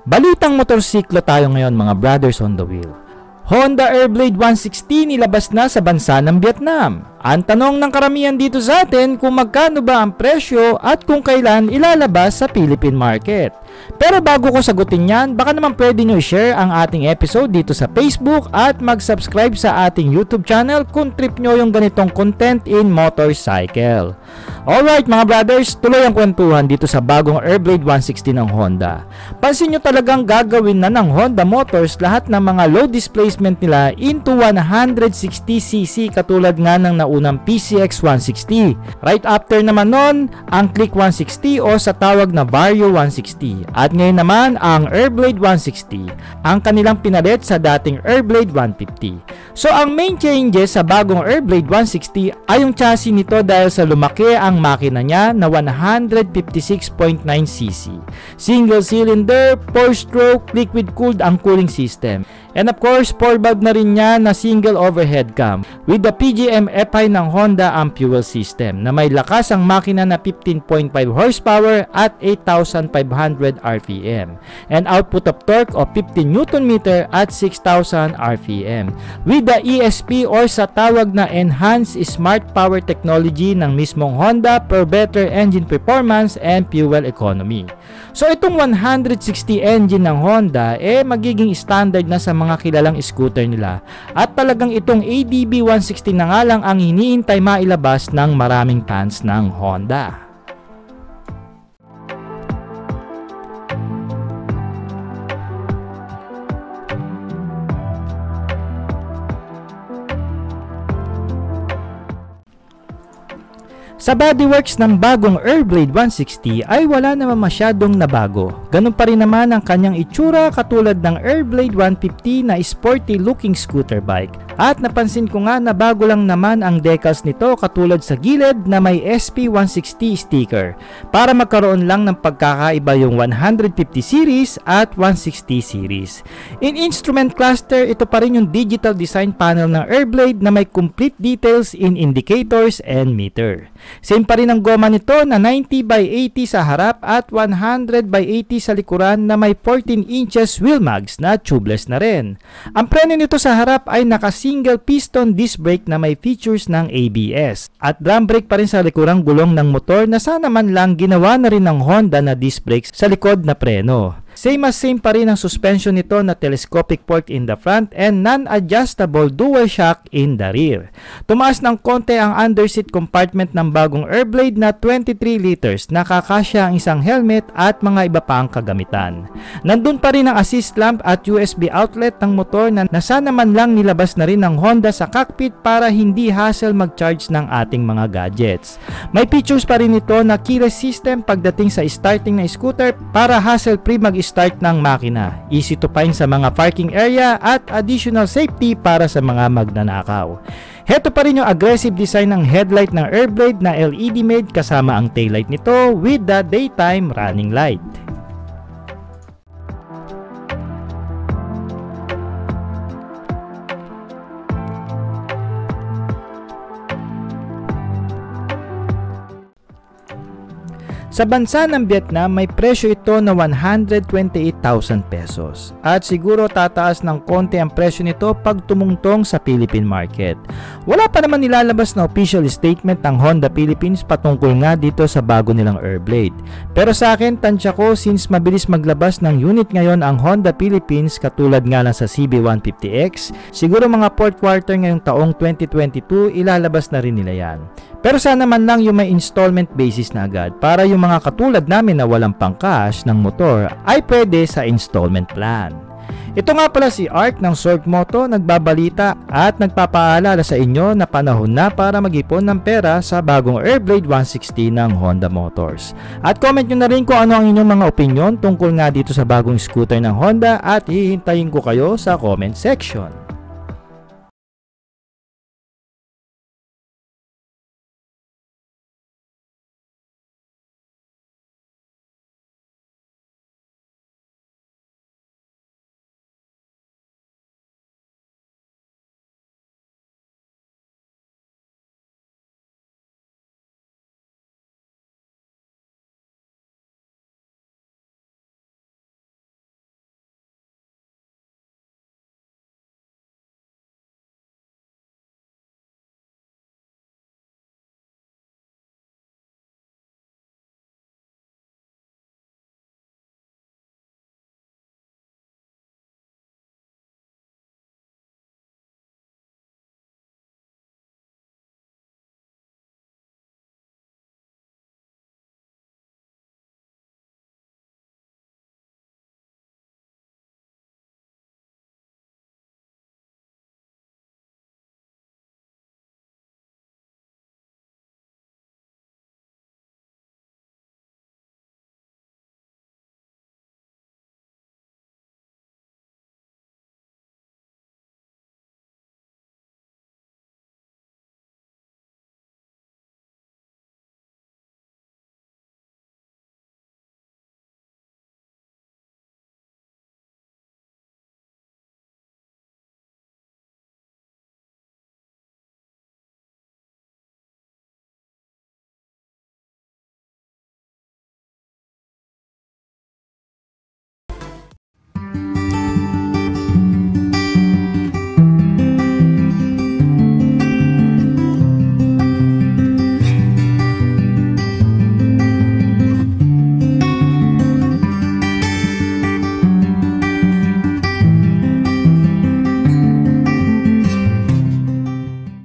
Balitang motorsiklo tayo ngayon mga brothers on the wheel. Honda Airblade 160 nilabas na sa bansa ng Vietnam. Ang tanong ng karamihan dito sa atin kung magkano ba ang presyo at kung kailan ilalabas sa Philippine market. Pero bago ko sagutin yan, baka naman pwede nyo i-share ang ating episode dito sa Facebook at mag-subscribe sa ating YouTube channel kung trip nyo yung ganitong content in motorcycle. Alright mga brothers, tuloy ang kwentuhan dito sa bagong Airblade 160 ng Honda. Pansin nyo talagang gagawin na ng Honda Motors lahat ng mga low displacement nila into 160cc katulad nga ng naunang PCX 160. Right after naman nun, ang Click 160 o sa tawag na Vario 160. At ngayon naman ang Airblade 160, ang kanilang pinalit sa dating Airblade 150. So ang main changes sa bagong Airblade 160 ay yung chassis nito dahil sa lumaki ang makina niya na 156.9cc. Single cylinder, 4-stroke, liquid cooled ang cooling system. And of course, 4-valve na rin niya na single overhead cam with the PGM FI ng Honda ang fuel system na may lakas ang makina na 15.5 horsepower at 8,500 RPM and output of torque of 15 Nm at 6,000 RPM with the ESP or sa tawag na Enhanced Smart Power Technology ng mismong Honda for better engine performance and fuel economy. So itong 160 engine ng Honda magiging standard na sa mga kilalang scooter nila at talagang itong ADB 160 na nga lang ang hinihintay mailabas ng maraming fans ng Honda. Sa bodyworks ng bagong Airblade 160 ay wala naman masyadong nabago. Ganun pa rin naman ang kanyang itsura katulad ng Airblade 150 na sporty looking scooter bike. At napansin ko nga na bago lang naman ang decals nito katulad sa gilid na may SP160 sticker para magkaroon lang ng pagkakaiba yung 150 series at 160 series. In instrument cluster, ito pa rin yung digital design panel ng Airblade na may complete details in indicators and meter. Same pa rin ang goma nito na 90/80 sa harap at 100/80 sa likuran na may 14 inches wheel mags na tubeless na rin. Ang preno nito sa harap ay naka-single piston disc brake na may features ng ABS. At drum brake pa rin sa likurang gulong ng motor na sana man lang ginawa na rin ng Honda na disc brakes sa likod na preno. Same pa rin ang suspension nito na telescopic port in the front and non-adjustable dual shock in the rear. Tumaas ng konti ang underseat compartment ng bagong Airblade na 23 liters, nakakasya ang isang helmet at mga iba pang kagamitan. Nandun pa rin ang assist lamp at USB outlet ng motor na sana man lang nilabas na rin ng Honda sa cockpit para hindi hassle mag-charge ng ating mga gadgets. May features pa rin ito na keyless system pagdating sa starting na scooter para hassle-free mag-start ng makina, easy to find sa mga parking area at additional safety para sa mga magnanakaw. Heto pa rin yung aggressive design ng headlight ng Airblade na LED made kasama ang taillight nito with the daytime running light. Sa bansa ng Vietnam, may presyo ito na 128,000 pesos. At siguro tataas ng konti ang presyo nito pag tumungtong sa Philippine market. Wala pa naman nilalabas na official statement ng Honda Philippines patungkol nga dito sa bago nilang Airblade. Pero sa akin, tansya ko since mabilis maglabas ng unit ngayon ang Honda Philippines katulad nga lang sa CB150X, siguro mga fourth quarter ngayong taong 2022 ilalabas na rin nila yan. Pero sana man lang yung may installment basis na agad para yung mga katulad namin na walang pang-cash ng motor ay pwede sa installment plan. Ito nga pala si Ark ng Sorg Moto nagbabalita at nagpapaalala sa inyo na panahon na para mag-ipon ng pera sa bagong Airblade 160 ng Honda Motors. At comment nyo na rin kung ano ang inyong mga opinion tungkol nga dito sa bagong scooter ng Honda at hihintayin ko kayo sa comment section.